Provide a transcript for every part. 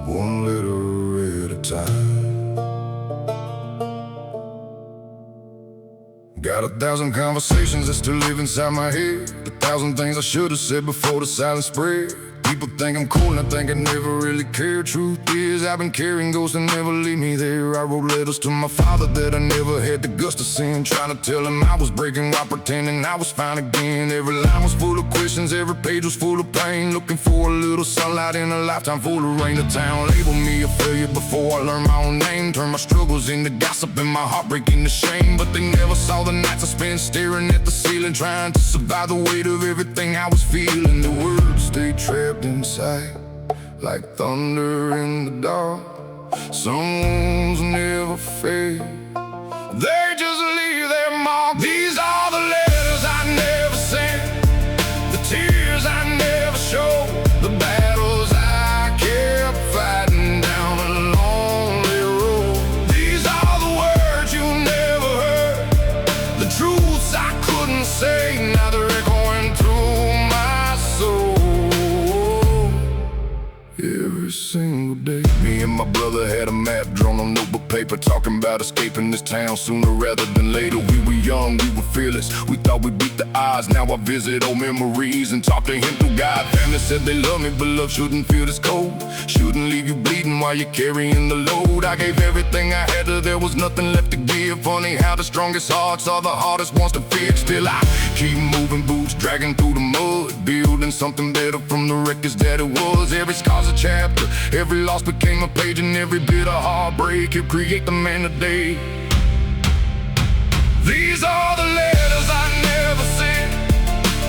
One letter at a time. Got 1,000 conversations that still live inside my head. 1,000 things I should have said before the silence spread. People think I'm cool and I think I never really cared. Truth is, I've been carrying ghosts and never leave me there. I wrote letters to my father that I never had the guts to send, trying to tell him I was breaking while pretending I was fine again. Every line was full of questions, every page was full of pain. Looking for a little sunlight in a lifetime full of rain. The town labeled me a failure before I learned my own name. Turned my struggles into gossip and my heartbreak into shame. But they never saw the nights I spent staring at the ceiling, trying to survive the weight of everything I was feeling. The words stayed trapped inside like thunder in the dark. Some wounds never fade, they just leave their mark. These are the letters I never sent, the tears I never showed, the battles I kept fighting down a lonely road. These are the words you never heard, the truths I couldn't say. Now they're echoing through my soul. Every single day, me and my brother had a map drawn on notebook paper, talking about escaping this town sooner rather than later. We were young, we were fearless, we thought we beat the odds. Now I visit old memories and talk to him through God. Family said they love me, but love shouldn't feel this cold, shouldn't leave you bleeding while you're carrying the load. I gave everything I had till there was nothing left to give. Funny how the strongest hearts are the hardest ones to fix. Still I keep moving, boots dragging through the mud, building something better from the wreckage that it was. Every scar's a chapter, every loss became a page, and every bit of heartbreak helped create the man today. These are the letters I never sent,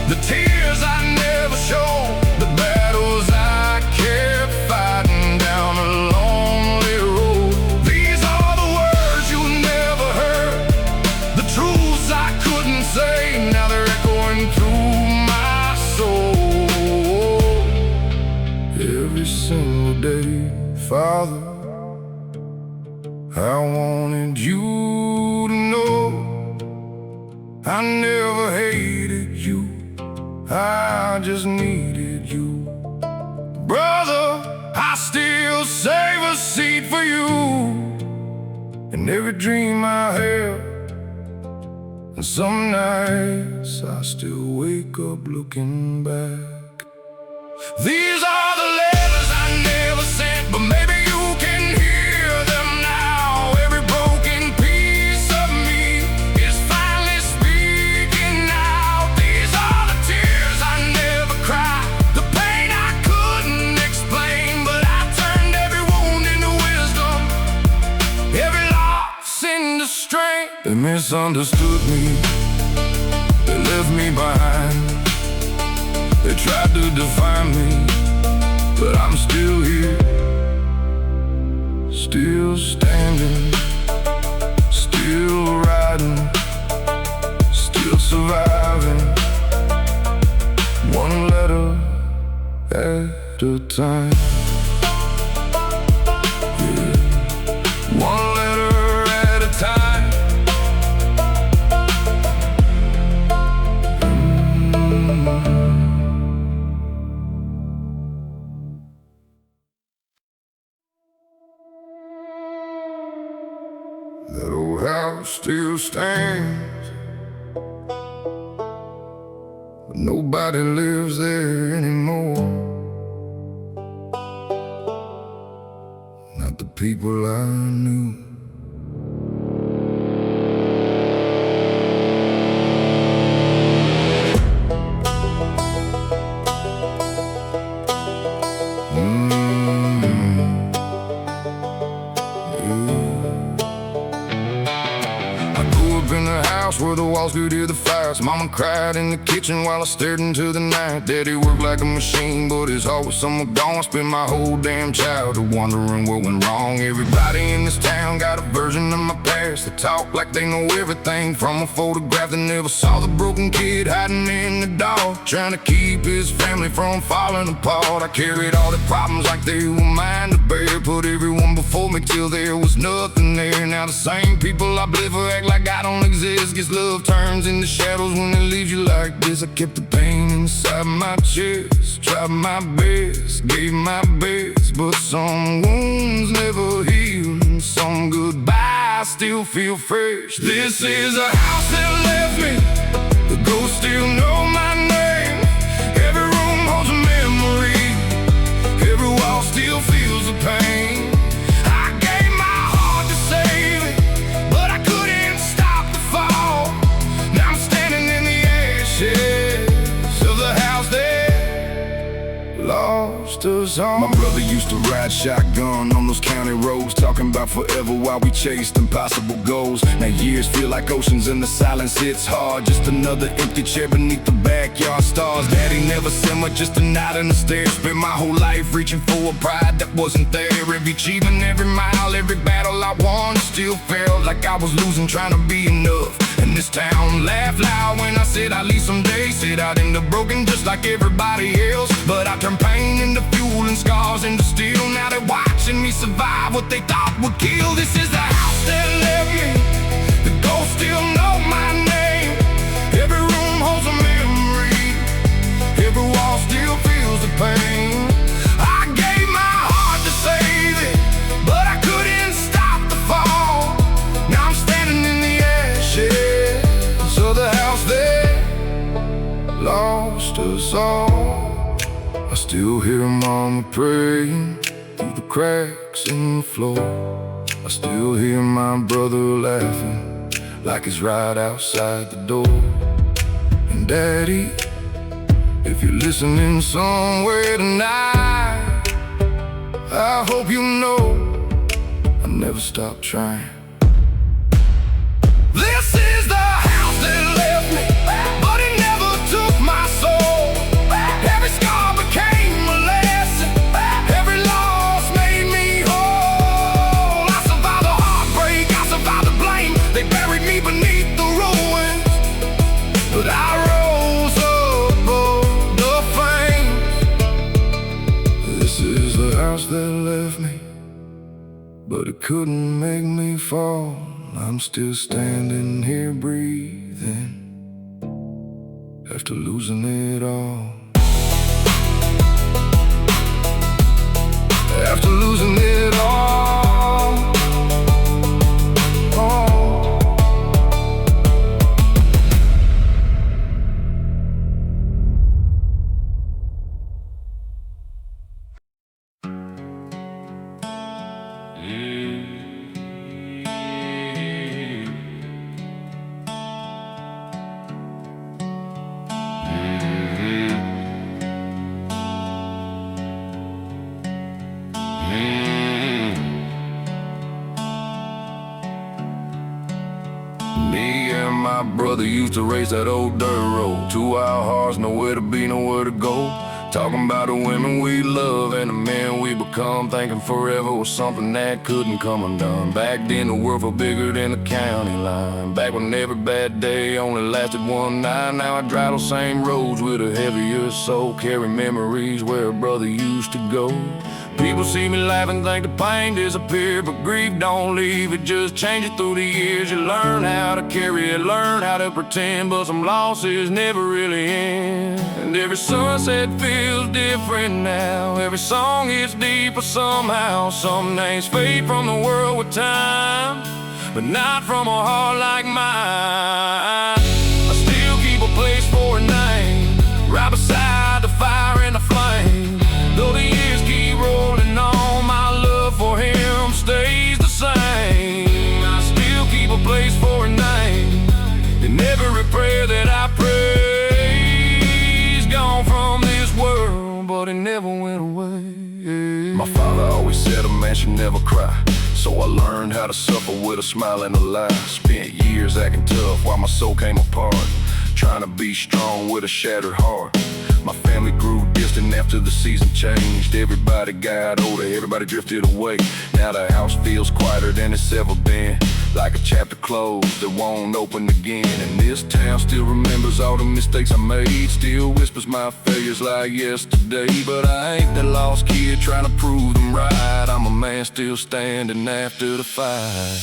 the tears I never showed, the battles I kept fighting down a lonely road. These are the words you never heard, the truths I couldn't say. Now they're echoing through my soul. Every single day, Father, I wanted you to know I never hated you, I just needed you. Brother, I still save a seat for you, and every dream I have. And some nights I still wake up looking back. These are the letters I never sent, but maybe you can hear them now. Every broken piece of me is finally speaking out. These are the tears I never cried, the pain I couldn't explain, but I turned every wound into wisdom, every loss into strength. They misunderstood me, they left me behind, they tried to define me, but I'm still here, still standing, still riding, still surviving. One letter at a time. Yeah. One letter at a time. That old house still stands, but nobody lives there anymore. Not the people I knew. In the house where the walls could hear the fires, Mama cried in the kitchen while I stared into the night. Daddy worked like a machine, but his heart was somewhere gone. I spent my whole damn childhood wondering what went wrong. Everybody in this town got a version of my past. They talk like they know everything from a photograph that never saw the broken kid hiding in the dark, trying to keep his family from falling apart. I carried all the problems like they were mine to bear, put everyone before me till there was nothing there. Now the same people I believe for act like I don't exist. Guess love turns into shadows when it leaves you like this. I kept the pain inside my chest, tried my best, gave my best, but some wounds never heal, and some goodbyes still feel fresh. This is a house that left me, the ghosts still know my name. Every room holds a memory, every wall still feels the pain. I gave my heart to save it, but I couldn't stop the fall. Now I'm standing in the ashes of the house that lost us all. My brother used to ride shotgun on those county roads, talking about forever while we chased impossible goals. Now years feel like oceans and the silence hits hard. Just another empty chair beneath the backyard stars. Daddy never said much, just a nod and a stare. Spent my whole life reaching for a pride that wasn't there. Every achievement, every mile, every battle I won, still felt like I was losing, trying to be enough. And this town laughed loud when I said I'd leave someday. Said I'd end up broken just like everybody else, but I turned pain into fuel and scars into steel. Now they're watching me survive what they thought would kill. This is the house that left me, the ghosts still know my name. Every room holds a memory, every wall still feels the pain. I gave my heart to save it, but I couldn't stop the fall. Now I'm standing in the ashes of the house that lost us all. I still hear mama praying through the cracks in the floor. I still hear my brother laughing like he's right outside the door. And Daddy, if you're listening somewhere tonight, I hope you know I never stopped trying. This is the house that left me, but it never took my soul. Every scar became a lesson, every loss made me whole. I survived the heartbreak, I survived the blame. They buried me beneath the ruins, but I rose above the flames. This is the house that left me, but it couldn't make me fall. I'm still standing here breathing after losing it all. After losing it all. Me and my brother used to race that old dirt road. 2 hour hearts, nowhere to be, nowhere to go. Talking about the women we love and the men we become. Thinking forever was something that couldn't come undone. Back then the world felt bigger than the county line. Back when every bad day only lasted one night. Now I drive those same roads with a heavier soul. Carry memories where a brother used to go. People see me laugh and think the pain disappeared, but grief don't leave, it just changes through the years. You learn how to carry it, learn how to pretend, but some losses never really end. And every sunset feels different now, every song hits deeper somehow. Some names fade from the world with time, but not from a heart like mine. I still keep a place for a name, right beside the fire and the flame. Though the years keep rolling on, my love for him stays the same. I still keep a place for a name in every prayer that I pray. He's gone from this world, but he never went away. My father always said a man should never cry, so I learned how to suffer with a smile and a lie. Spent years acting tough while my soul came apart, trying to be strong with a shattered heart. My family grew distant after the season changed. Everybody got older, everybody drifted away. Now the house feels quieter than it's ever been, like a chapter closed that won't open again. And this town still remembers all the mistakes I made, still whispers my failures like yesterday. But I ain't that lost kid trying to prove them right. I'm a man man still standing after the fight.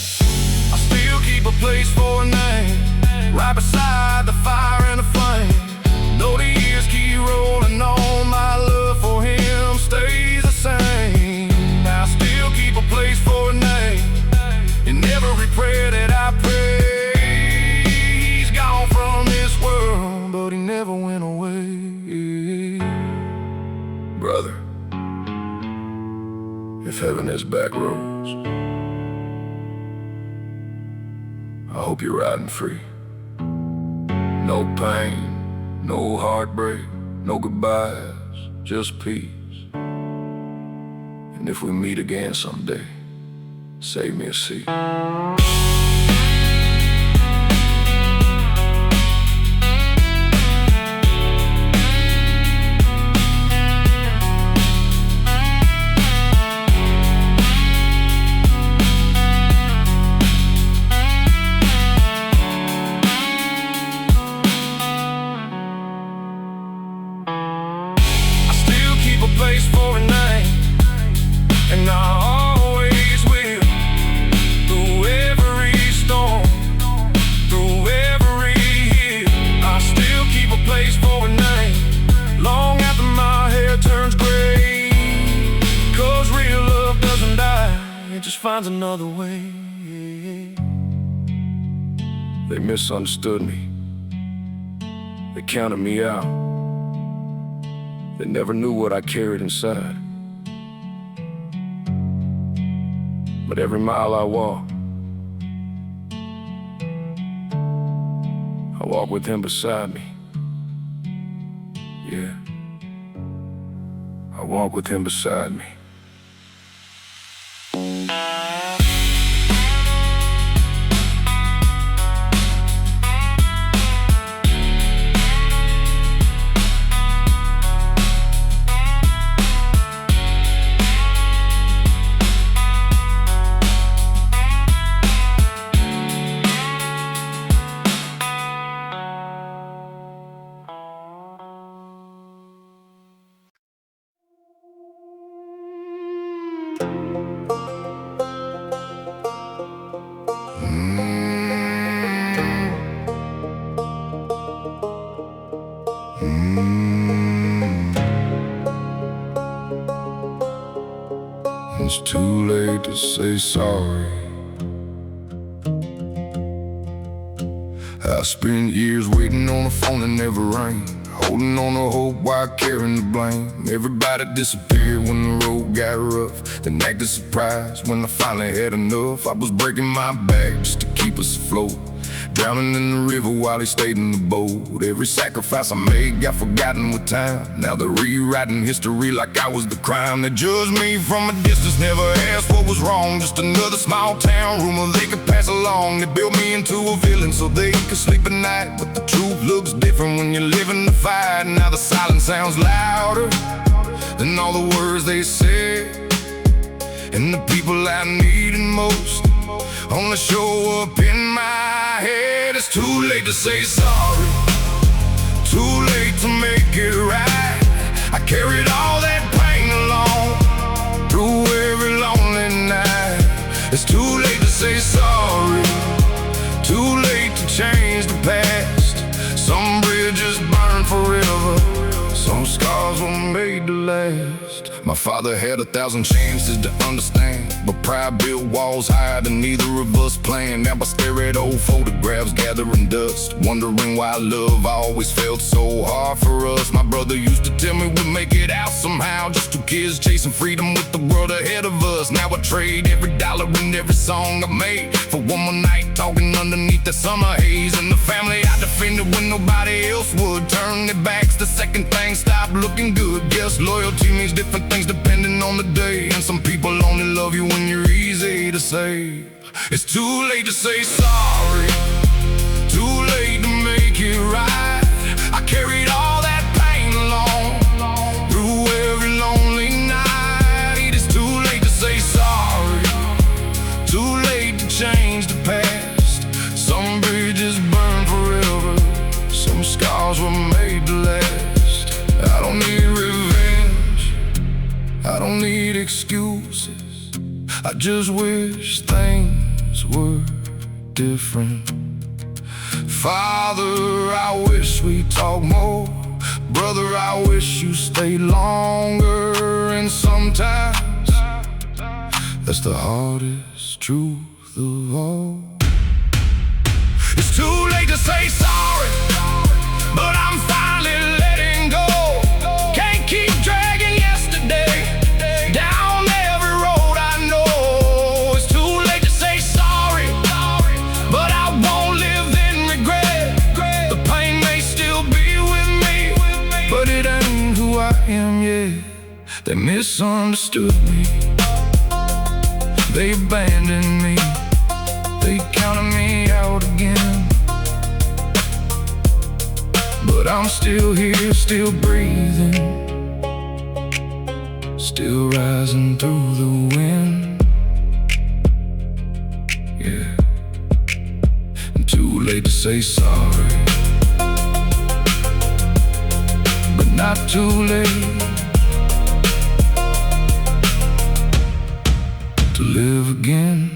I still keep a place for a name, right beside the fire and the flame. Though the years keep rolling on, my love for him stays the same. I still keep a place for a name in every prayer that I pray. He's gone from this world, but he never went away. Brother, if heaven is back roads, I hope you're riding free. No pain, no heartbreak, no goodbyes, just peace. And if we meet again someday, save me a seat. Place for a night, and I always will. Through every storm, through every hill, I still keep a place for a night, long after my hair turns gray. 'Cause real love doesn't die, it just finds another way. They misunderstood me, they counted me out. They never knew what I carried inside. But every mile I walk with him beside me. Yeah, I walk with him beside me. It's too late to say sorry. I spent years waiting on the phone that never rang, holding on to hope while carrying the blame. Everybody disappeared when the road got rough, then acted surprised when I finally had enough. I was breaking my back just to keep us afloat, drowning in the river while he stayed in the boat. Every sacrifice I made got forgotten with time. Now they're rewriting history like I was the crime. They judged me from a distance, never asked what was wrong. Just another small town rumor they could pass along. They built me into a villain so they could sleep at night. But the truth looks different when you're living the fight. Now the silence sounds louder than all the words they said, and the people I needed most only show up in my head. It's too late to say sorry, too late to make it right. I carried all that pain along through every lonely night. It's too late to say sorry, too late to change the past. Some bridges burn forever, some scars were made to last. My father had 1,000 chances to understand, but pride built walls higher than either of us planned. Now I stare at old photographs gathering dust, wondering why love always felt so hard for us. My brother used to tell me we'd make it out somehow, just two kids chasing freedom with the world ahead of us. Now I trade every dollar and every song I made for one more night talking underneath the summer haze. And the family I defended when nobody else would turn their backs the second things stopped looking good. Guess loyalty means different things depending on the day, and some people only love you when you're easy to save. It's too late to say sorry, too late to make it right. I carried all that pain along through every lonely night. It's too late to say sorry, too late to change the past. Some bridges burn forever, some scars were made to last. I don't need revenge, I don't need excuses. I just wish things were different. Father, I wish we talked more. Brother, I wish you stayed longer. And sometimes that's the hardest truth of all. It's too late to say sorry, but I'm finally letting go. Can't keep dragging yesterday down every road I know. It's too late to say sorry, but I won't live in regret. The pain may still be with me, but it ain't who I am yet. They misunderstood me, they abandoned me, they counted me out again. But I'm still here, still breathing, still rising through the wind. Yeah, and too late to say sorry, but not too late to live again.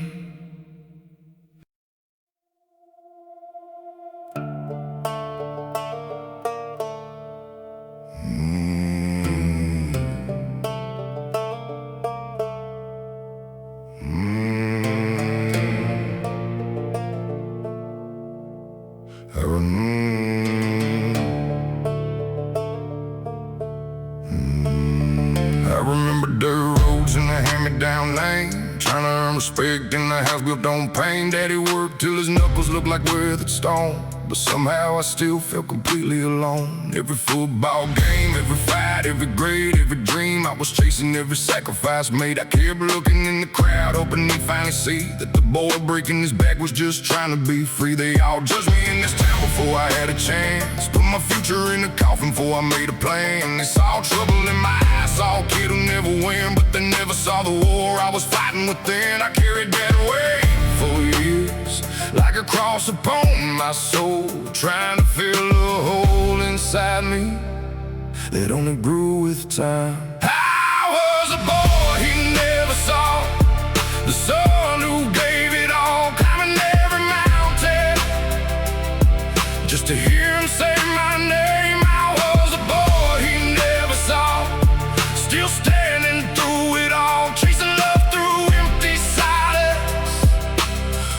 I remember dirt roads in the hand-me-down lane, trying to earn respect in the house built on pain. Daddy worked till his knuckles looked like weathered stone, but somehow I still felt completely alone. Every football game, every fight, every grade, every dream I was chasing, every sacrifice made. I kept looking in the crowd, hoping they'd finally see that the boy breaking his back was just trying to be free. They all judged me in this town before I had a chance, put my future in a coffin before I made a plan. They saw trouble in my eyes, saw a kid who never win, but they never saw the war I was fighting within. I carried that weight for years, like a cross upon my soul, trying to fill a hole inside me that only grew with time. I was a boy he never saw, the son who gave it all, climbing every mountain just to hear him say my name. I was a boy he never saw, still standing through it all, chasing love through empty silence,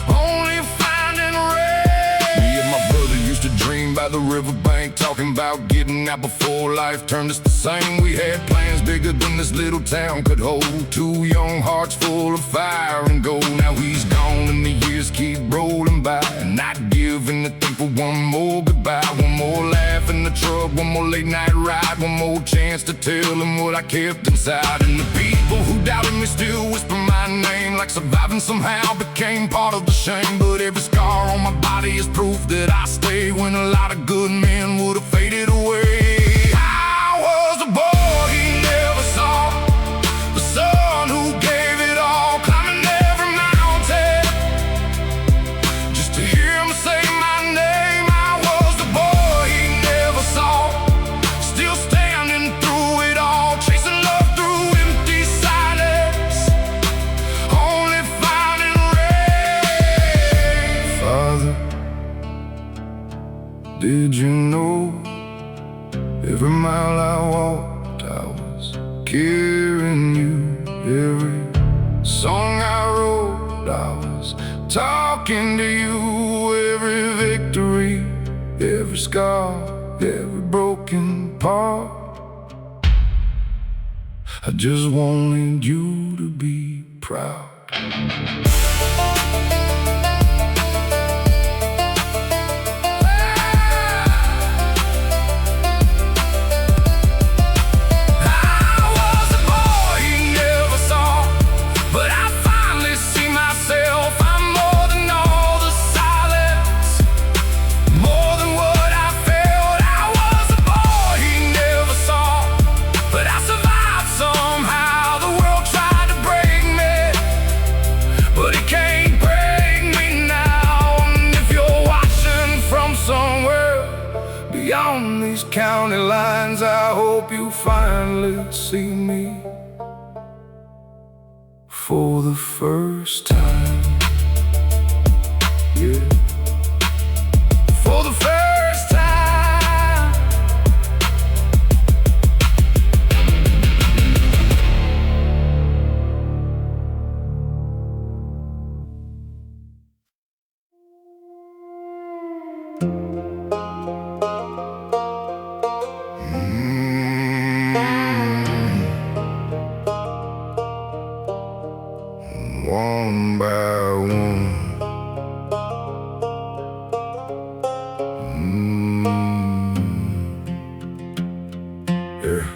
only finding rain. Me and my brother used to dream by the riverbank, talking about getting out before life turned us the same. We had plans bigger than this little town could hold, two young hearts full of fire and gold. Now he's gone and the years keep rolling by, not giving a thing for one more goodbye, one more laugh in the truck, one more late night ride, one more chance to tell him what I kept inside. And the people who doubted me still whisper my name, like surviving somehow became part of the shame. But every scar on my body is proof that I stay when a lot of good men would have faded away. I was a boy he never saw, the son who gave it all, climbing every mountain just to hear him say my name. I was the boy he never saw, still standing through it all, chasing love through empty silence, only finding rain. Father, did you know every mile I walked I was carrying you? Every song I wrote I was talking to you. Every victory, every scar, every broken part, I just wanted you to be proud. Beyond these county lines, I hope you finally see me for for the first time. Yeah, for the first time. One by one. Yeah.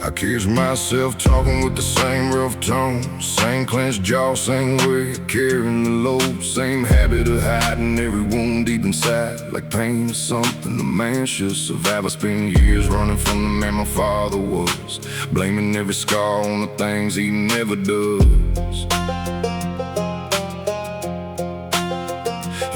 I catch myself talking with the same rough tone, same clenched jaw, same way of carrying the load, same habit of hiding every wound deep inside, like pain is something a man should survive. I spent years running from the man my father was, blaming every scar on the things he never does.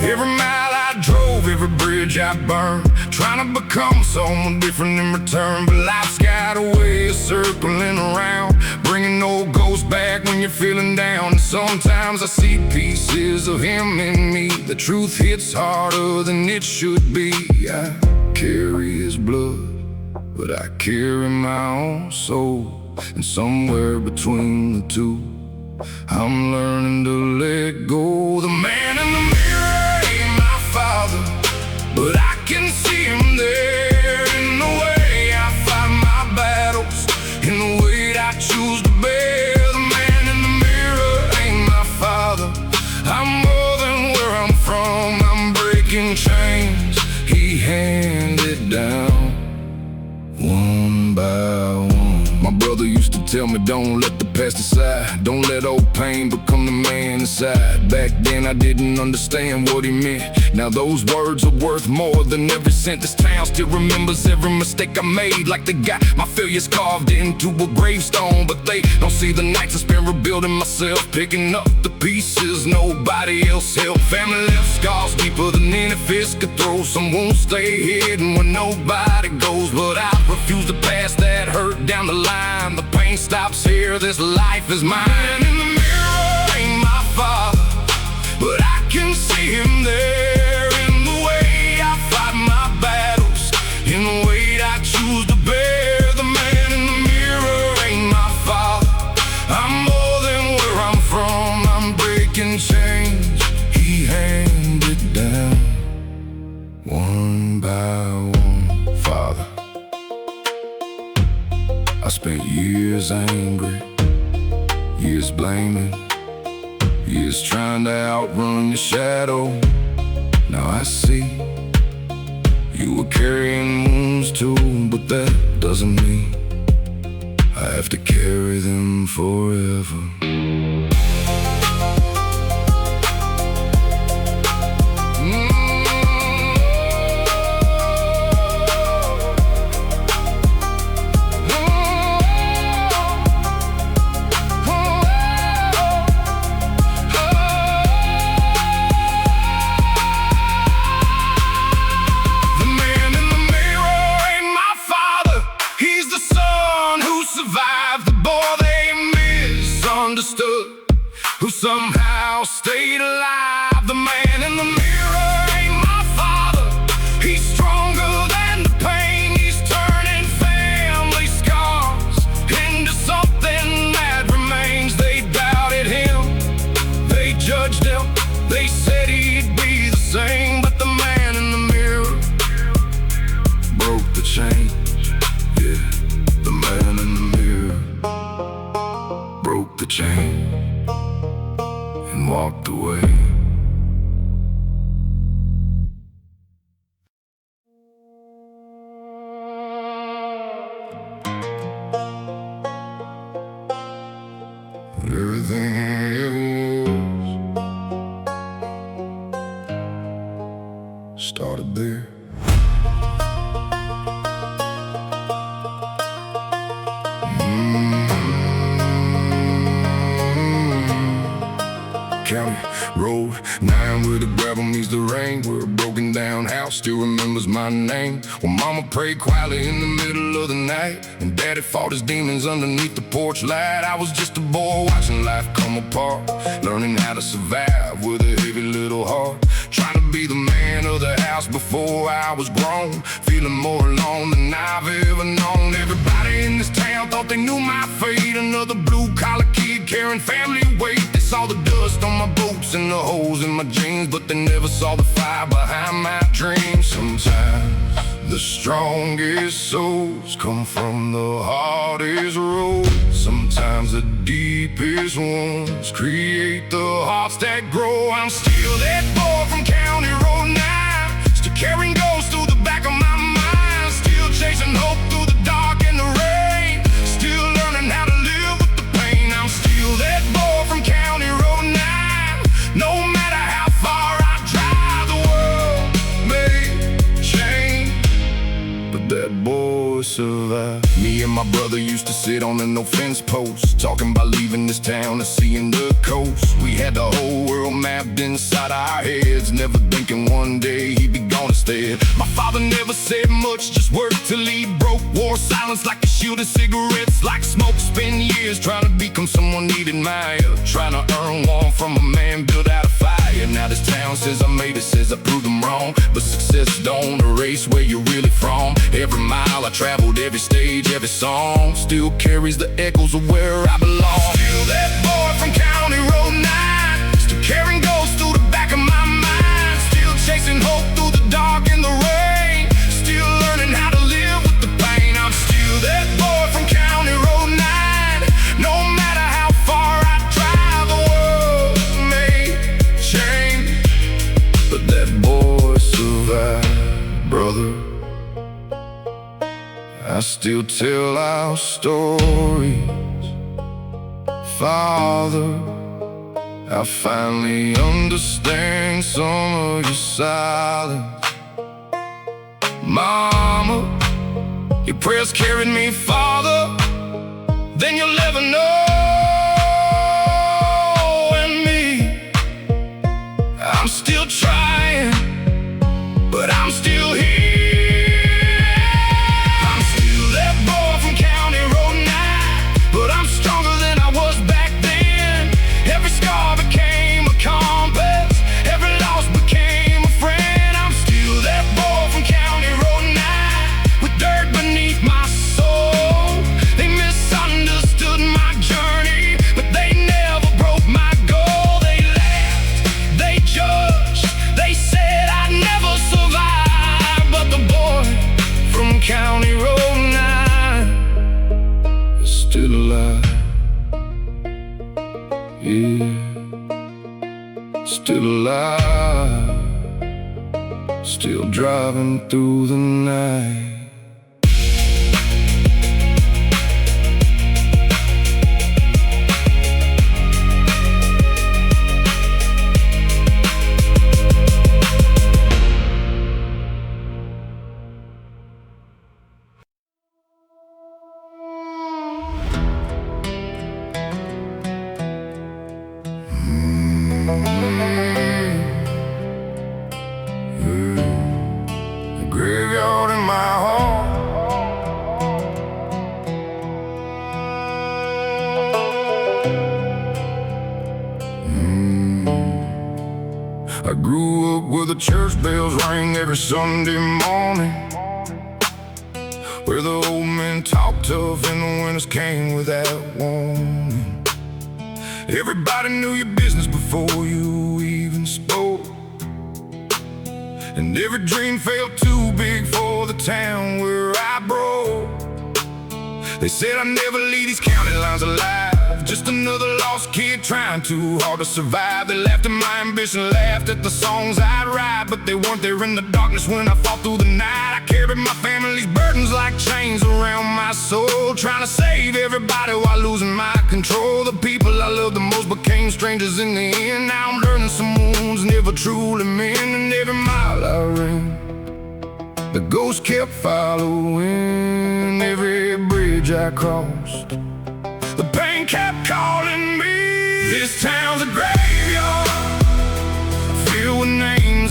Every mile I drove, every bridge I burned, trying to become someone different in return. But life's got a way of circling around, bringing old ghosts back when you're feeling down. And sometimes I see pieces of him in me. The truth hits harder than it should be. I carry his blood, but I carry my own soul. And somewhere between the two, I'm learning to let go. The man in the mirror ain't my father, but I can see him there in the way I fight my battles, in the weight I choose to bear. The man in the mirror ain't my father. I'm more than where I'm from. I'm breaking chains he handed down, one by one. My brother used to tell me, don't let the past decide, don't let old pain become the man inside. Back then I didn't understand what he meant. Now those words are worth more than every cent. This town still remembers every mistake I made, like they got my failures carved into a gravestone. But they don't see the nights I spent rebuilding myself, picking up the pieces nobody else helped. Family left scars deeper than any fist could throw. Some wounds stay hidden when nobody goes, but I refuse to pass that hurt down the line. The pain stops here, this life is mine. And in the mirror ain't my father, but I can see him there in the way I fight my battles, in the weight I choose to bear. The man in the mirror ain't my father. I'm more than where I'm from. I'm breaking chains he handed down, one by one. Father, I spent years angry, years blaming, years trying to outrun your shadow. Now I see you were carrying wounds too, but that doesn't mean I have to carry them forever. Who somehow stayed alive. The man in the mirror ain't my father. He's stronger than the pain. He's turning family scars into something that remains. They doubted him, they judged him, they said he'd be the same. But the man in the mirror broke the chain. Yeah, the man in the mirror broke the chain and walked away. Everything it was started there. County Road 9 where the gravel meets the rain, where a broken down house still remembers my name. Well, mama prayed quietly in the middle of the night, and daddy fought his demons underneath the porch light. I was just a boy watching life come apart, learning how to survive with a heavy little heart, trying to be the man of the house before I was grown, feeling more alone than I've ever known. Everybody in this town thought they knew my fate, another blue-collar kid carrying family weight. They saw the dust on my boots and the holes in my jeans, but they never saw the fire behind my dreams. Sometimes the strongest souls come from the hardest roads. Sometimes the deepest ones create the hearts that grow. I'm still that boy from County Road 9, still carrying ghosts through the back of my mind, still chasing hope through the dark and the rain, still learning how to live with the pain. I'm still that boy from County Road 9. No matter how far I drive, the world may change, but that boy survived. Me and my brother used to sit on a no-fence post, talking about leaving this town and seeing the coast. We had the whole world mapped inside our heads, never thinking one day he'd be gone instead. My father never said much, just worked till he broke. Wore silence like a shield of cigarettes, like smoke. Spent years trying to become someone he'd admire, trying to earn one from a man built out of fire. Now this town says I made it, says I proved them wrong, but success don't erase where you're really from. Every mile I traveled, every stage, every song still carries the echoes of where I belong. Still that boy from County Road 9, still carrying ghosts through the back of my mind, still chasing hope through the dark and the rain, still learning how to live with the pain. I'm still that boy from County Road 9. No matter how far I drive, the world may change, but that boy survived, brother. I still tell our stories, Father. I finally understand some of your silence. Mama, your prayers carried me farther than you'll ever know. And me, I'm still trying, but I'm still here. County Road 9 is still alive, yeah, still alive, still driving through the night. The graveyard in my heart, I grew up where the church bells rang every Sunday morning, where the old men talked tough and the winters came without warning. Everybody knew your business before you even spoke, and every dream felt too big for the town where I broke. They said I'd never leave these county lines alive, just another lost kid trying too hard to survive. They laughed at my ambition, laughed at the songs I'd write, but they weren't there in the darkness when I fought through the night. I carried my family's burdens like chains around my soul, trying to save everybody while losing my control. The people I loved the most became strangers in the end. Now I'm learning some wounds never truly mend, and every mile I ran, the ghost kept following. Every bridge I crossed, the pain kept calling me. This town's a graveyard.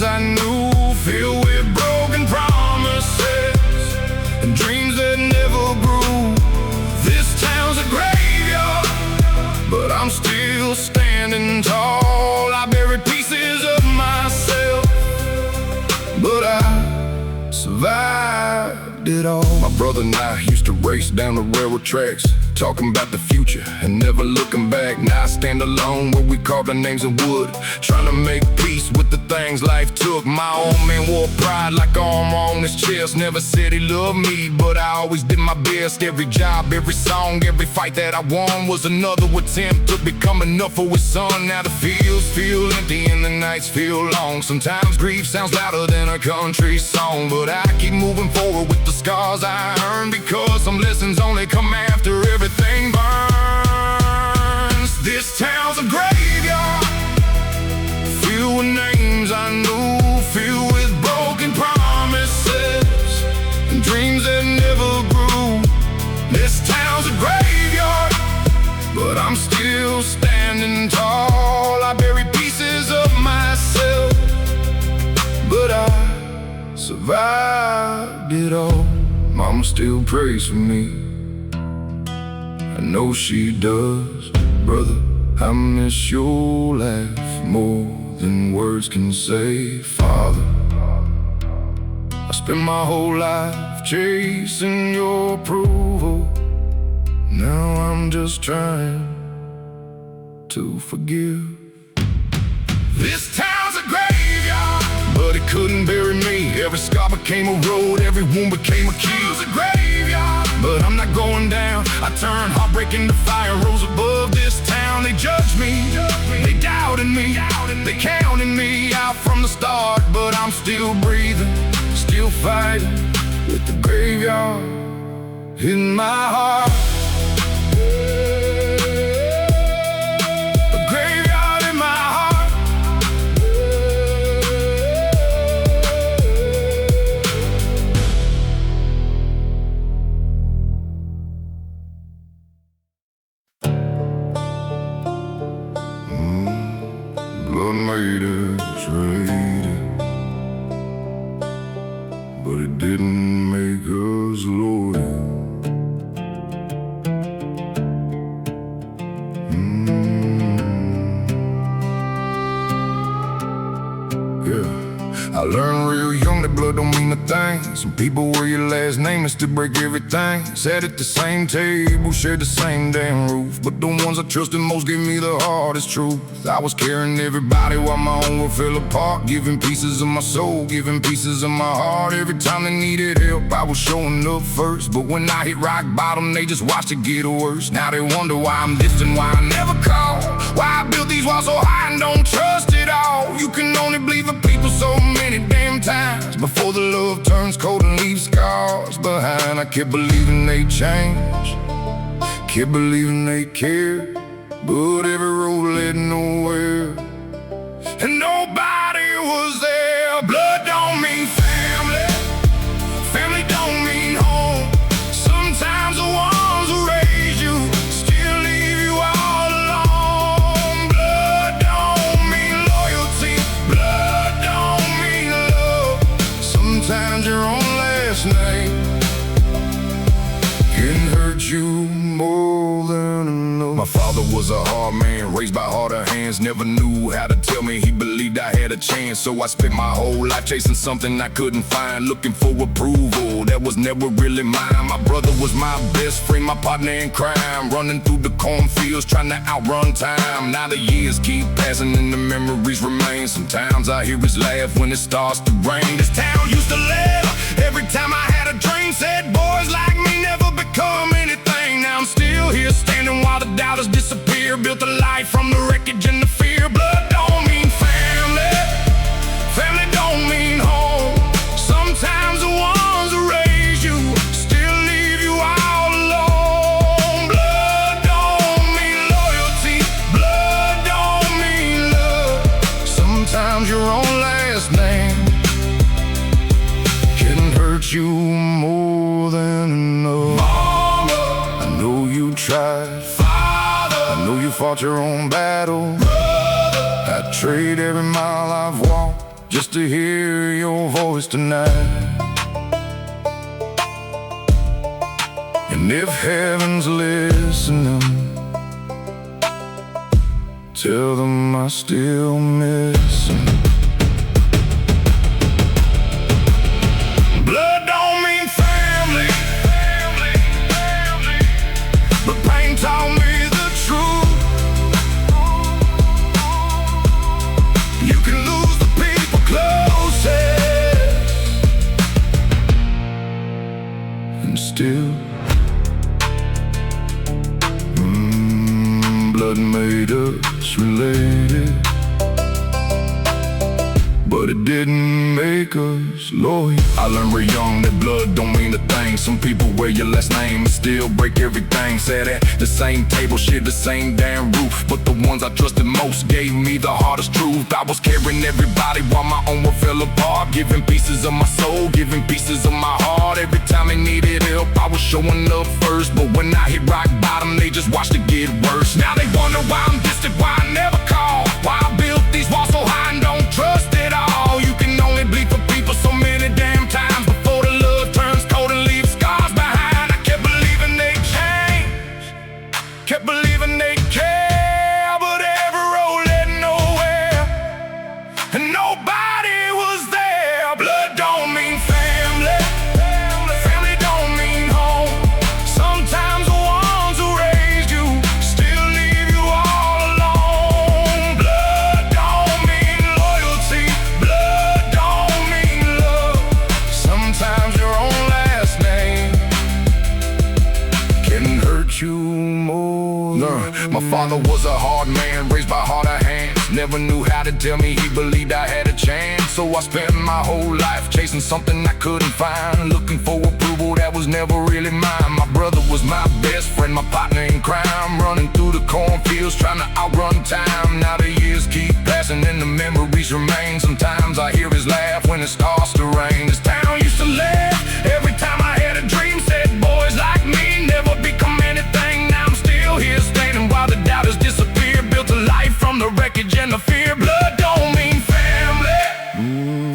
names I knew, filled with broken promises and dreams that never grew. This town's a graveyard, but I'm still standing tall. I buried pieces of myself, but I survived it all. My brother and I used to race down the railroad tracks, talking about the future and never looking back. Now I stand alone where we carved our names in wood, trying to make peace with the things life took. My old man wore pride like armor on his chest. Never said he loved me, but I always did my best. Every job, every song, every fight that I won was another attempt to become enough for his son. Now the fields feel empty and the nights feel long. Sometimes grief sounds louder than a country song, but I keep moving forward with the scars I earned, because some lessons only come after everything burns. This town's a graveyard, filled with names I knew, filled with broken promises and dreams that never grew. This town's a graveyard, but I'm still standing tall. I bury pieces of myself, but I survived it all. Mama still prays for me, I know she does. Brother, I miss your laugh more than words can say. Father, I spent my whole life chasing your approval. Now I'm just trying to forgive. This town's a graveyard, but it couldn't bury me. Every scar became a road, every wound became a key. It was a graveyard, but I'm not going down. I turned heartbreak into fire, rose above this town. They judged me, they doubted me, they counted me out from the start. But I'm still breathing, still fighting with the graveyard in my heart. The graveyard in my heart. Blood made us traded, but it didn't make us loyal. I learned real young that blood don't mean a thing. Some people wear your last name and still break everything. Sat at the same table, shared the same damn roof, but the ones I trusted most gave me the hardest truth. I was carrying everybody while my own world fell apart, giving pieces of my soul, giving pieces of my heart. Every time they needed help, I was showing up first, but when I hit rock bottom, they just watched it get worse. Now they wonder why I'm distant, why I never call, why I built these walls so high and don't trust it all. You can only believe in people so many damn times before the love turns cold and leaves scars behind. I kept believing they'd change, kept believing they cared, but every road led nowhere, and nobody was there. Blood don't mean family, family don't mean home. Sometimes the ones who raise you still leave you all alone. Blood don't mean loyalty, blood don't mean love. Sometimes your own last name can hurt you more than enough. My father was a hard man, raised by harder hands. Never knew how to tell me he believed I had a chance. So I spent my whole life chasing something I couldn't find, looking for approval that was never really mine. My brother was my best friend, my partner in crime, running through the cornfields trying to outrun time. Now the years keep passing and the memories remain. Sometimes I hear his laugh when it starts to rain. This town used to laugh every time I had a dream. Said boys like me never become anything. Now I'm still here standing while the doubters disappear. Built a life from the wreckage and the fear. Blood don't mean family, family don't mean home. Sometimes the ones who raise you still leave you all alone. Blood don't mean loyalty, blood don't mean love. Sometimes your own last name can hurt you more than enough. Mama, I know you tried. Father, I know you fought your own battle. Brother, I trade every mile I've walked just to hear your voice tonight. And if heaven's listening, tell them I still miss them. Blood don't mean family, but pain taught me the truth. You can lose the people closest and still blood made us related, but it didn't make us loyal. I learned real young that blood don't mean a thing. Some people wear your last name and still break everything. Sat at the same table, shared the same damn roof, but the ones I trusted most gave me the hardest truth. I was carrying everybody while my own world fell apart, giving pieces of my soul, giving pieces of my heart. Every time they needed help, I was showing up first, but when I hit rock bottom, they just watched it get worse. Now they wonder why I'm distant, why I never call, why I built these walls so high and don't trust at all. You can only bleed for people so many damn times before the love turns cold and leaves scars behind. I kept believing they'd change, kept believing they'd care, but every road led nowhere, and nobody was there. Blood don't mean family, family don't mean home. Sometimes the ones who raised you still leave you all alone. Blood don't mean loyalty, blood don't mean love. Sometimes your own last name can hurt you more. My father was a hard man, raised by harder hands. Never knew how to tell me he believed I had a chance. So I spent my whole life chasing something I couldn't find, looking for approval that was never really mine. My brother was my best friend, my partner in crime, running through the cornfields trying to outrun time. Now the years keep passing and the memories remain. Sometimes I hear his laugh when it starts to rain. This town used to laugh every time I had a dream. Said boys like me never become anything. Now I'm still here standing while the doubters disappear. Built a life from the wreckage and the fear. Blood don't mean family,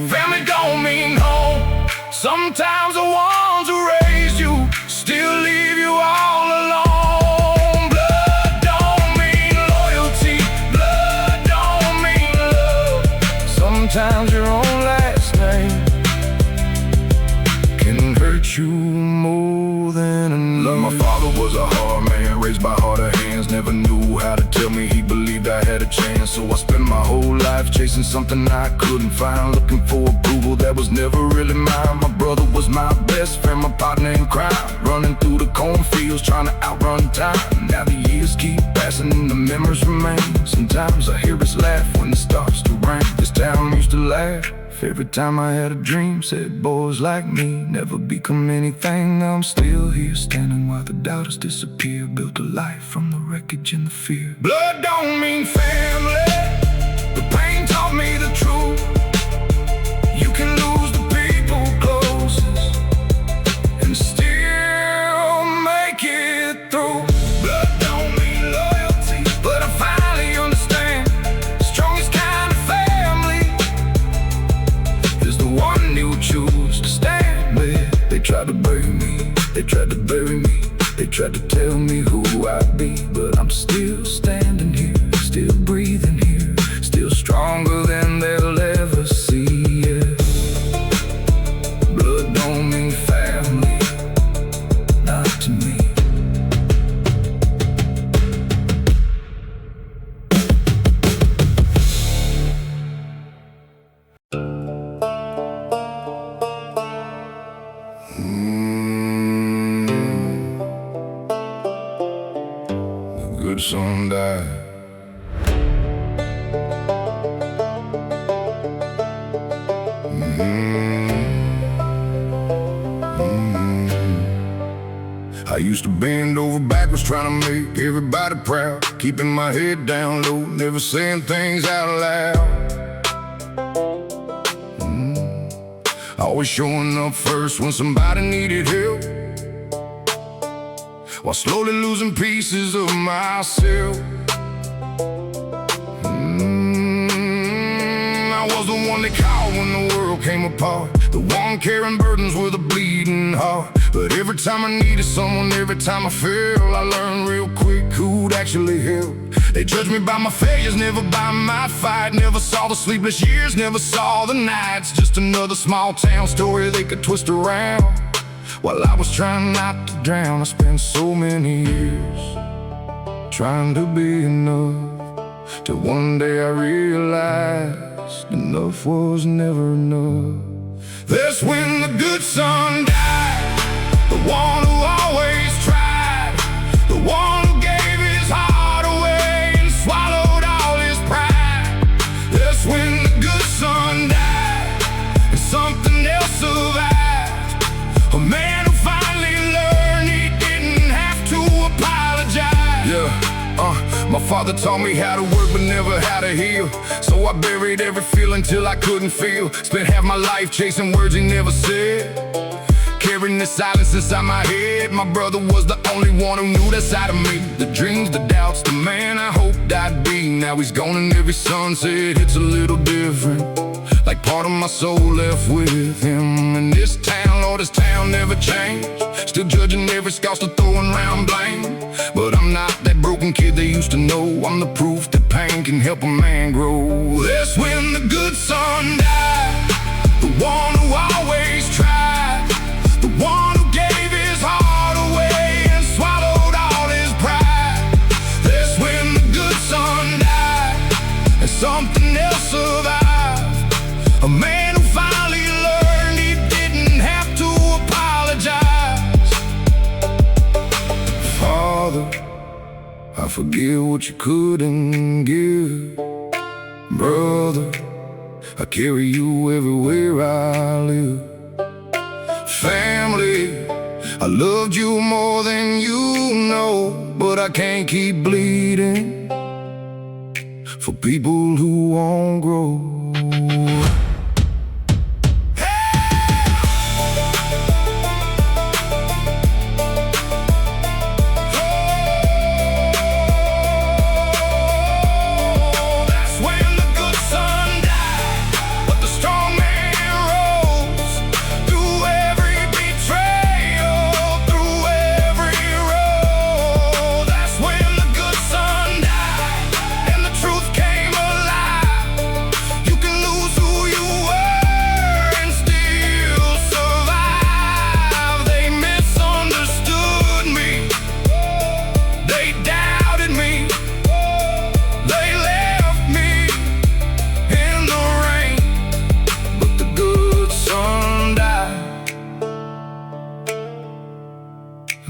family don't mean home. Sometimes the ones who raised you still leave you all alone. Blood don't mean loyalty, blood don't mean love. Sometimes your own last name can hurt you more than enough. My father was a hard man, raised by harder hands. Never knew how to tell me he believed I had a chance. So I spent my whole life chasing something I couldn't find, looking for approval that was never really mine. My brother was my best friend, my partner in crime, running through the cornfields trying to outrun time. Now the years keep passing and the memories remain. Sometimes I hear his laugh when it starts to rain. This town used to laugh every time I had a dream. Said boys like me never become anything. Now I'm still here standing while the doubters disappear. Built a life from the wreckage and the fear. Blood don't mean family, the pain taught me the truth. You can lose the people closest and still make it through. Blood don't mean loyalty, but I finally understand. The strongest kind of family is the one you choose to stand with. They tried to bury me, they tried to bury me, they tried to tell me who I'd be, but I'm still standing here, still breathing here, still stronger than they'll ever see. Yeah. Blood don't mean family, not to me. Good song died. I used to bend over backwards trying to make everybody proud, keeping my head down low, never saying things out loud. Always showing up first when somebody needed help, while slowly losing pieces of myself. I was the one one they called when the world came apart, the one carrying burdens with a bleeding heart. But every time I needed someone, every time I fell, I learned real quick who'd actually help. They judged me by my failures, never by my fight. Never saw the sleepless years, never saw the nights. Just another small town story they could twist around. While I was trying not to drown, I spent so many years trying to be enough, till one day I realized enough was never enough. That's when the good son died, the one who always tried, the one who gave his heart away and swallowed all his pride. That's when the good son died and something else survived, a man who finally learned he didn't have to apologize. My father taught me how to work but never how to heal, so I buried every feeling till I couldn't feel. Spent half my life chasing words he never said, carrying the silence inside my head. My brother was the only one who knew that side of me, the dreams, the doubts, the man I hoped I'd be. Now he's gone and every sunset hits a little different, like part of my soul left with him. In this town, Lord, this town never changed, still judging every scar, still throwing round blame. But I'm not that broken kid they used to know, I'm the proof that pain can help a man grow. That's when the good son died, the one who always tried, the one who gave his heart away and swallowed all his pride. That's when the good son died and something else survived, a man who finally learned he didn't have to apologize. Father, I forgive what you couldn't give. Brother, I carry you everywhere I live. Family, I loved you more than you know, but I can't keep bleeding for people who won't grow.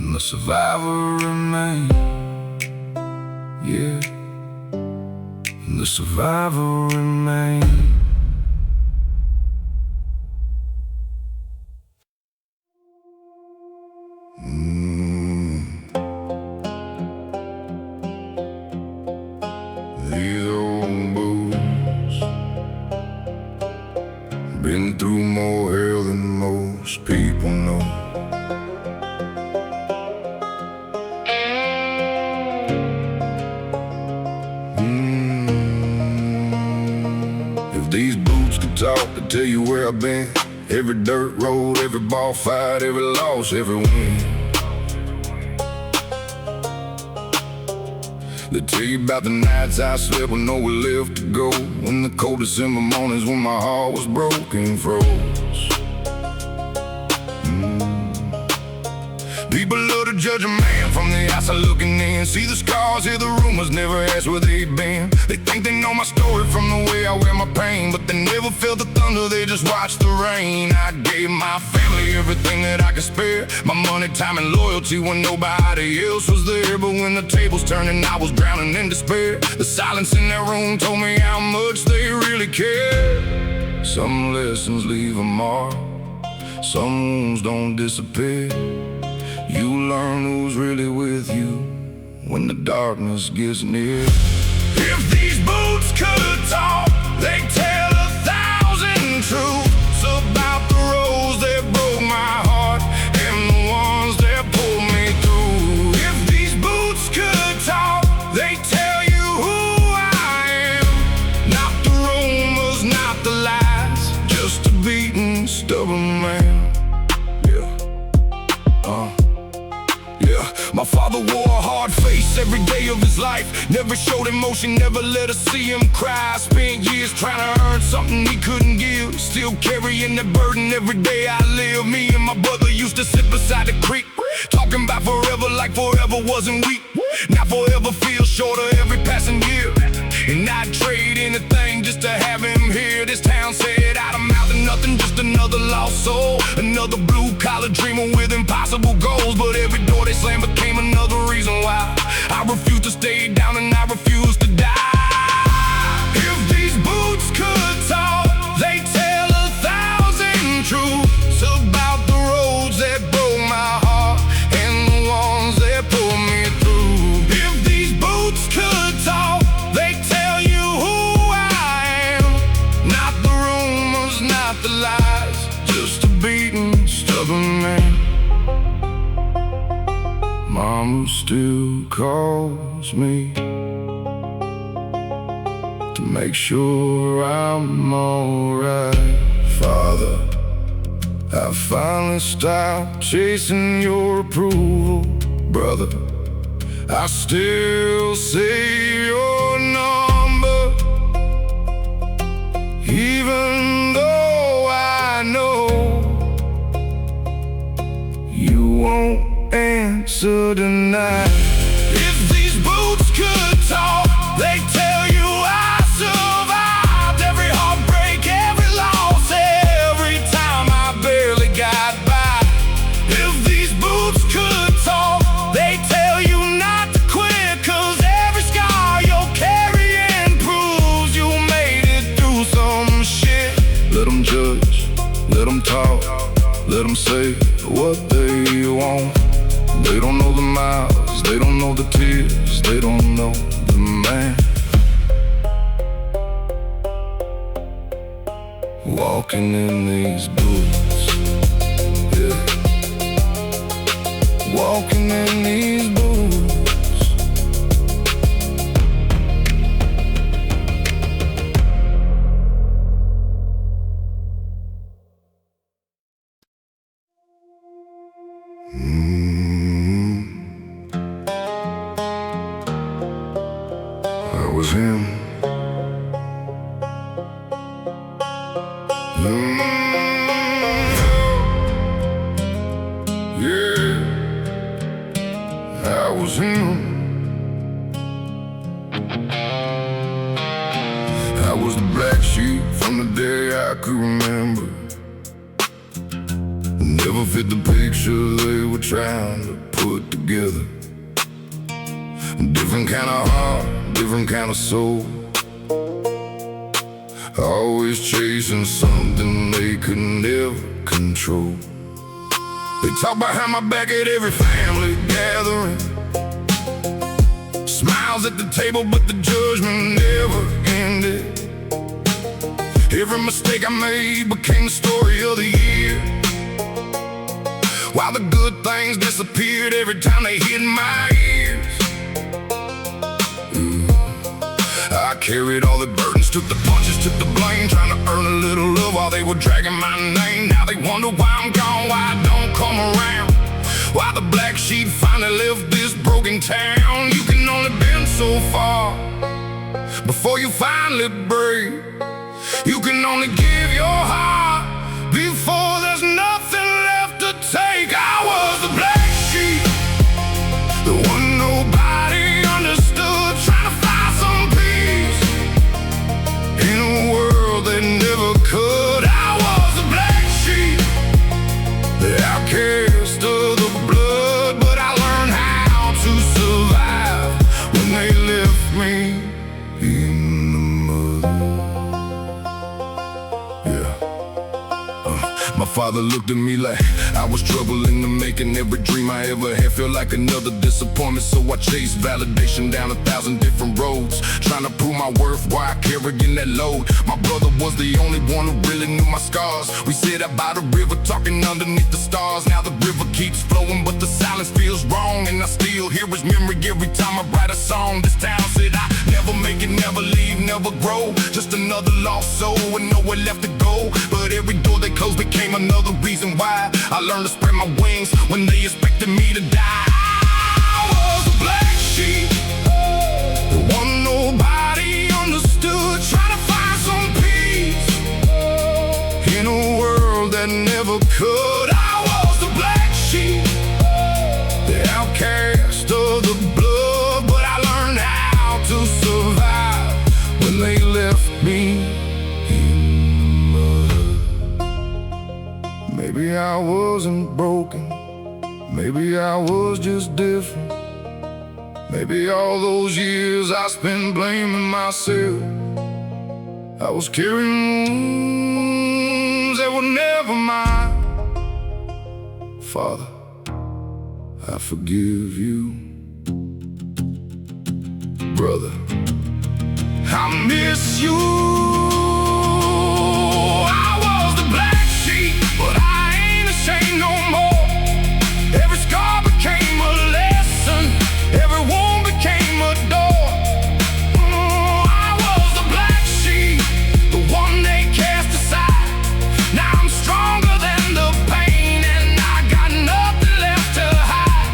The survivor remains, yeah, and the survivor remains. These old boots been through more hell than most people know. If these boots could talk, they'd tell you where I've been. Every dirt road, every bar fight, every loss, every win. They tell you about the nights I slept with nowhere left to go, when the cold December mornings when my heart was broken, froze. People love to judge a man from the outside looking in, see the scars, hear the rumors, never ask where they've been. They think they know my story from the way I wear my pain, but they never felt the thunder, they just watched the rain. I gave my family everything that I could spare, my money, time, and loyalty when nobody else was there. But when the tables turned and I was drowning in despair, the silence in that room told me how much they really care. Some lessons leave a mark, some wounds don't disappear. You learn who's really with you when the darkness gets near. If these boots could talk, they'd tell 1,000 truths about the roads that broke my heart and the ones that pulled me through. If these boots could talk, they'd tell you who I am, not the rumors, not the lies. lost every day of his life. Never showed emotion, never let us see him cry. Spent years trying to earn something he couldn't give. Still carrying that burden every day I live. Me and my brother used to sit beside the creek, talking about forever like forever wasn't weak. Now forever feels shorter every passing year, and I'd trade anything just to have him here. This town said out of mouth and nothing, just another lost soul, another blue-collar dreamer with impossible goals. But every door they slammed became another reason why I refuse to stay down and I refuse to die. If these boots could talk, they tell 1,000 truths about the roads that broke my heart and the ones that pulled me through. If these boots could talk, they tell you who I am. Not the rumors, not the lies, just a beaten, stubborn man. Mama still calls me to make sure I'm alright. Father, I finally stopped chasing your approval. Brother, I still say your number, even though I know you won't answer tonight. If these boots could talk, they tell you I survived every heartbreak, every loss, every time I barely got by. If these boots could talk, they tell you not to quit, 'cause every scar you're carrying proves you made it through some shit. Let them judge, let them talk, let them say what they want. They don't know the miles, they don't know the tears, they don't know the man. Walking in these boots, yeah. Walking in these boots. That was him. Yeah, that was him. I was the black sheep from the day I could remember. Never fit the picture they were trying to put together. Different kind of heart, different kind of soul. Always chasing something they could never control. They talk behind my back at every family gathering. Smiles at the table, but the judgment never ended. Every mistake I made became the story of the year, while the good things disappeared every time they hit my ears. I carried all the burdens, took the punches, took the blame, trying to earn a little love while they were dragging my name. Now they wonder why I'm gone, why I don't come around, why the black sheep finally left this broken town. You can only bend so far before you finally break. You can only give your heart before there's nothing left to take. I was the black sheep, the one nobody understood, trying to find some peace in a world that never could. I was the black sheep, the outcast of the blood, but I learned how to survive when they left me in the mud. Yeah. My father looked at me like I was trouble in the making. Every dream I ever had felt like another disappointment, so I chased validation down 1,000 different roads, trying to prove my worth while carrying that load. My brother was the only one who really knew my scars. We sit out by the river talking underneath the stars. Now the river keeps flowing, but the silence feels wrong, and I still hear his memory every time I write a song. This town said I never make it, never leave, never grow. Just another lost soul with nowhere left to go. But every door they closed became another reason why I learned to spread my wings when they expected me to die. I was a black sheep, that never could. I was the black sheep, the outcast of the blood, but I learned how to survive when they left me in the mud. Maybe I wasn't broken, maybe I was just different. Maybe all those years I spent blaming myself, I was carrying wounds that were never mine. Father, I forgive you. Brother, I miss you. I was the black sheep, but I ain't ashamed no more. Every scar became a lesson, every wound became a door. I was the black sheep, the one they cast aside. Now I'm stronger than the pain, and I got nothing left to hide.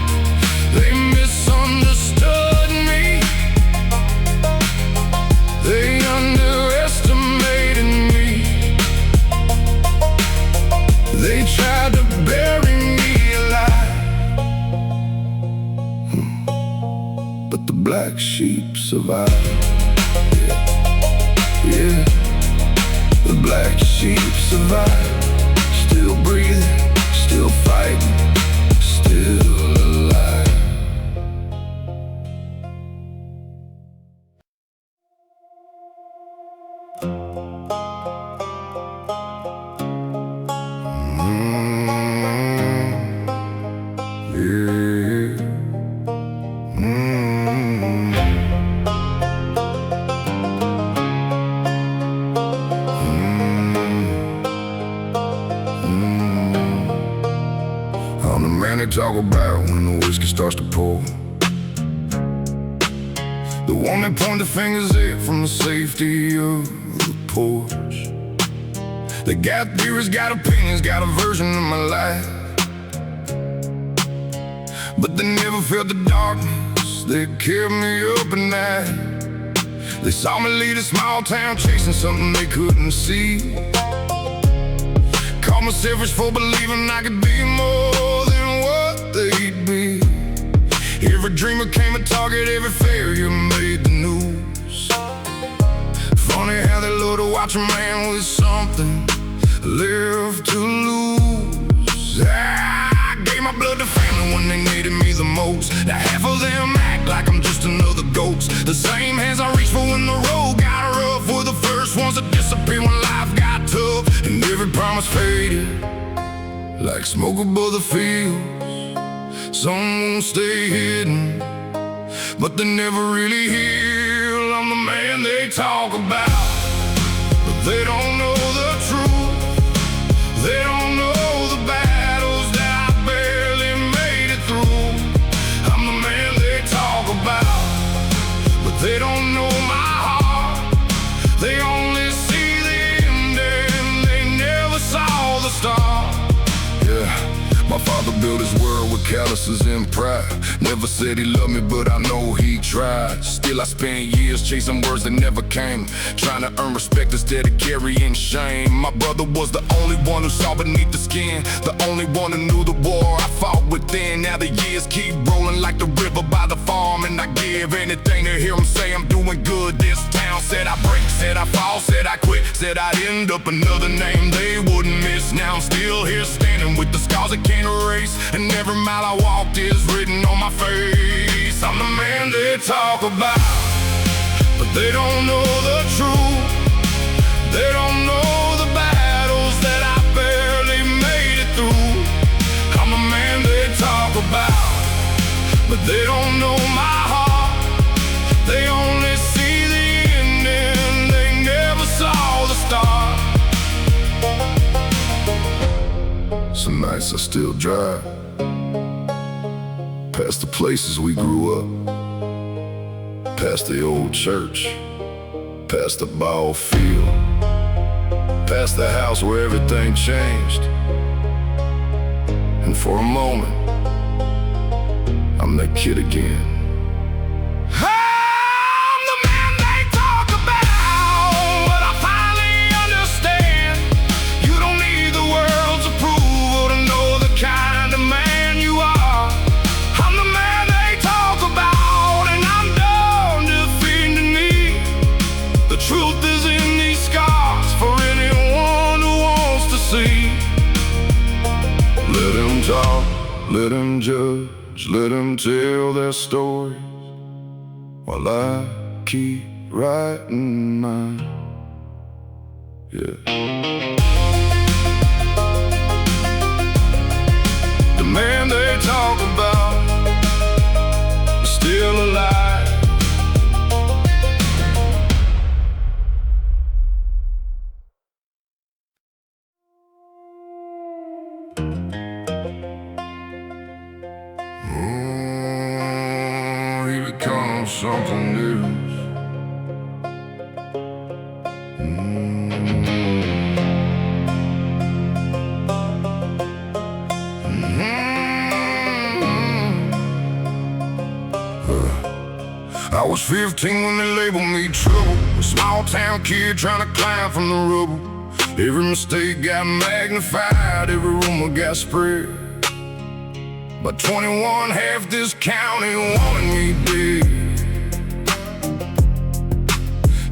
They misunderstood me, they underestimated me. They tried to bury me alive, but the black sheep survived. Yeah, the black sheep survived. Still breathing, still fighting, still alive. I'm the man they talk about when the whiskey starts to pour, the one that point the fingers at from the safety of the porch. They got theories, got opinions, got a version of my life, but they never felt the darkness that kept me up at night. They saw me lead a small town chasing something they couldn't see. Called me selfish for believing I could be more than what they'd be. Every dream became a target, every failure made the news. Funny how they love to watch a man with something left to lose. I gave my blood to family when they needed me the most. Now half of them act like I'm just another ghost. The same hands I reached for when the road got rough were the first ones to disappear when life got tough. And every promise faded like smoke above the fields. Some won't stay hidden, but they never really heal. I'm the man they talk about, but they don't know the truth. They don't know the battles that I barely made it through. I'm the man they talk about, but they don't know my heart. They only see the ending, they never saw the start. Yeah, my father built his world with calluses and pride. Never said he loved me, but I know he tried. Still I spent years chasing words that never came, trying to earn respect instead of carrying shame. My brother was the only one who saw beneath the skin, the only one who knew the war I fought within. Now the years keep rolling like the river by the farm, and I give anything to hear him say I'm doing good. This town said I break, said I fall, said I quit, said I'd end up another name they wouldn't miss. Now I'm still here standing with the scars I can't erase, and every mile I walked is written on my face. I'm the man they talk about, but they don't know the truth. They don't know the battles that I barely made it through. I'm the man they talk about, but they don't know my heart. They only see the ending, they never saw the start. Some nights I still drive past the places we grew up, past the old church, past the ball field, past the house where everything changed. And for a moment, I'm that kid again. I'm the man they talk about, but I finally understand. You don't need the world to let them judge, let them tell their stories, while I keep writing mine. Yeah. The man they talk about is still alive. He becomes something new. I was 15 when they labeled me trouble, a small town kid trying to climb from the rubble. Every mistake got magnified, every rumor got spread. By 21, half this county wanted me dead.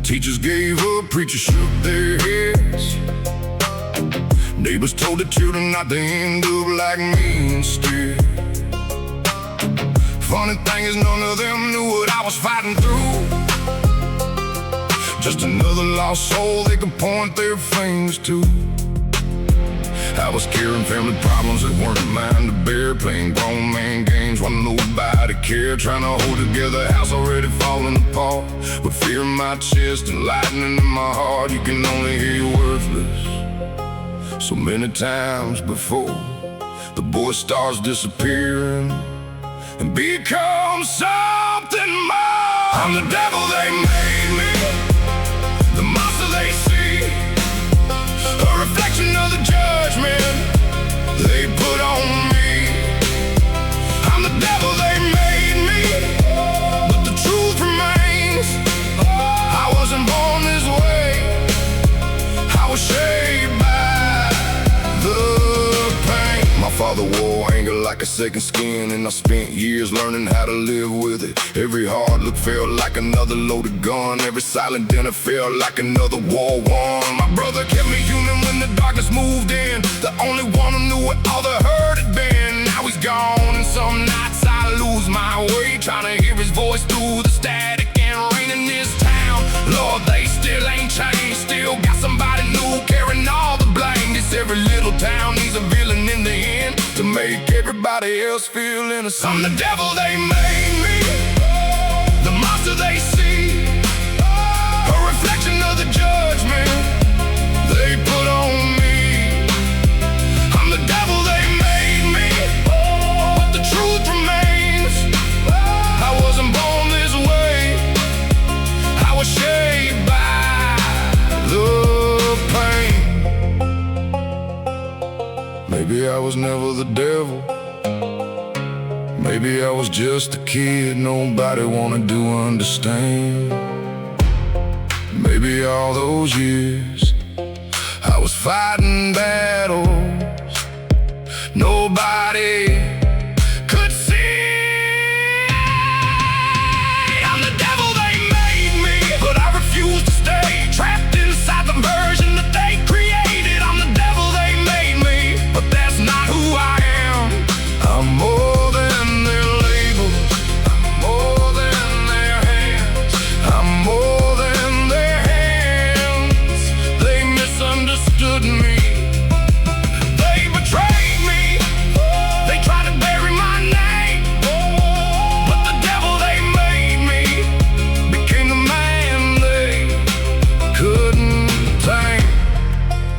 Teachers gave up, preachers shook their heads. Neighbors told the children not to end up like me instead. Funny thing is none of them knew what I was fighting through. Just another lost soul they could point their fingers to. I was carrying family problems that weren't mine to bear, playing grown man games while nobody cared, trying to hold together a house already falling apart. With fear in my chest and lightning in my heart, you can only hear you're worthless. So many times before the boy starts disappearing and become something more. I'm the devil they made me, the monster they see, a reflection of the judgment they put on me. I'm the devil they made me, but the truth remains. I wasn't born this way, I was shaped by the pain. My father wore anger like a second skin, and I spent years learning how to live with it. Every hard look felt like another loaded gun, every silent dinner felt like another war won. My brother kept me human when the darkness moved in, the only one who knew what all the hurt had been. Now he's gone, and some nights I lose my way, trying to hear his voice through the static and rain in this town. Lord, they still ain't changed, still got somebody new carrying all the blame. This every little town needs a villain in the end to make everybody else feel innocent. I'm the devil they made me, the monster they see, a reflection of the judgment they put on me. I'm the devil they made me, but the truth remains. I wasn't born this way, I was shaped by the pain. Maybe I was never the devil, maybe I was just a kid nobody wanted to understand. Maybe all those years I was fighting battles nobody could see. I'm the devil they made me, but I refuse to stay trapped inside the version that they created. I'm the devil they made me, but that's not who I am. I'm more than their labels, I'm more than their hands, I'm more than their hands. They misunderstood me, they betrayed me, they tried to bury my name, but the devil they made me became the man they couldn't tame.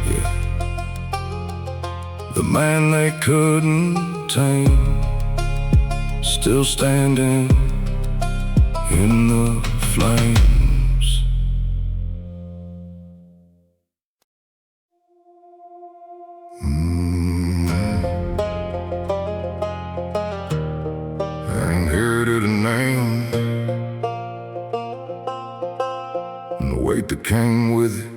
Yeah. The man they couldn't tame, still standing in the flames. I inherited a name and the weight that came with it.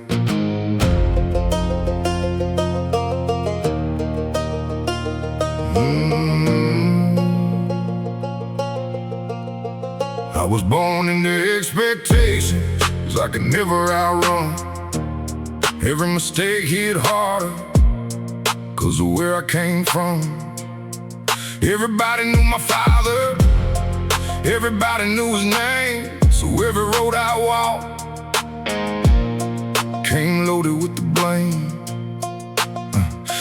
I was born into expectations, 'cause I could never outrun. Every mistake hit harder, 'cause of where I came from. Everybody knew my father, everybody knew his name. So every road I walked came loaded with the blame.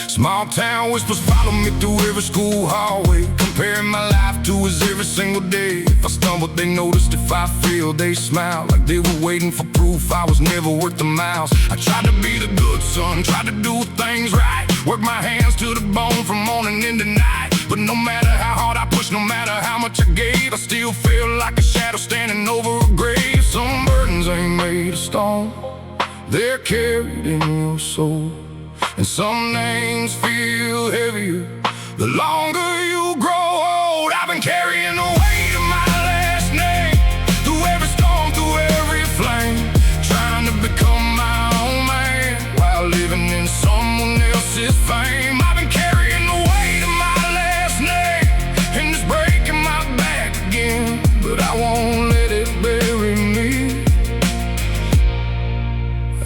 Small town whispers follow me through every school hallway, comparing my life to his every single day. If I stumbled, they noticed. If I failed, they smiled, like they were waiting for proof I was never worth the miles. I tried to be the good son, tried to do things right, work my hands to the bone from morning into night. But no matter how hard I pushed, no matter how much I gave, I still feel like a shadow standing over a grave. Some burdens ain't made of stone, they're carried in your soul. And some names feel heavier the longer you grow old. I've been carrying the weight of my last name through every storm, through every flame, trying to become my own man while living in someone else's fame. I've been carrying the weight of my last name, and it's breaking my back again, but I won't let it bury me.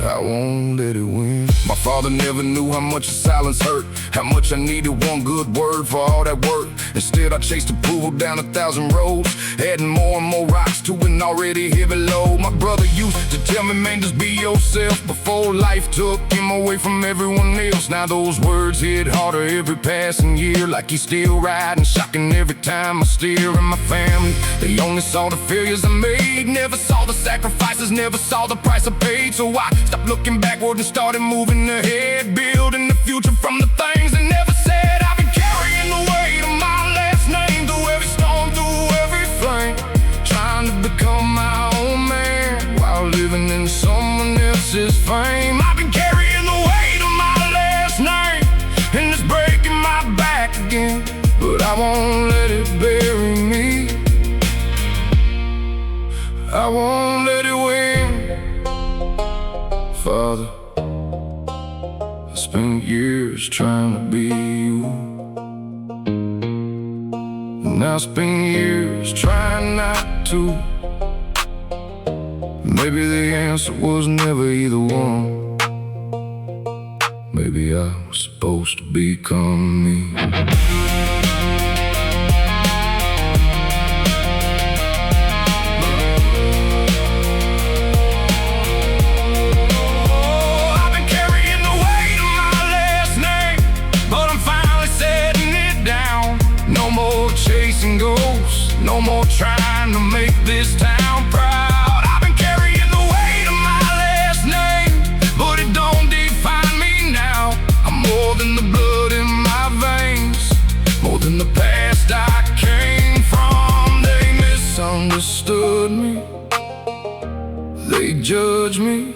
I won't let it win. My father never knew how much silence hurt, how much I needed one good word for all that work. Instead I chased approval down 1,000 roads, adding more and more rocks to an already heavy load. My brother used to tell me, man, just be yourself, before life took him away from everyone else. Now those words hit harder every passing year, like he's still riding shocking every time I steer. And my family, they only saw the failures I made, never saw the sacrifices, never saw the price I paid. So I stopped looking backward and started moving ahead, building the future from the things they never said. I've been carrying the weight of my last name through every storm, through every flame, trying to become my own man while living in someone else's fame. I've been carrying the weight of my last name, and it's breaking my back again, but I won't let it bury me. I won't let it win. Father, I spent years trying to be you, and I spent years trying not to. Maybe the answer was never either one. Maybe I was supposed to become me. No more trying to make this town proud. I've been carrying the weight of my last name, but it don't define me now. I'm more than the blood in my veins, more than the past I came from. They misunderstood me, they judged me,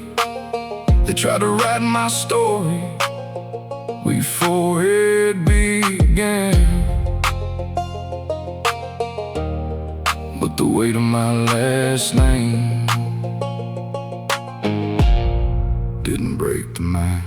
they tried to write my story before it began. But the weight of my last name didn't break the man.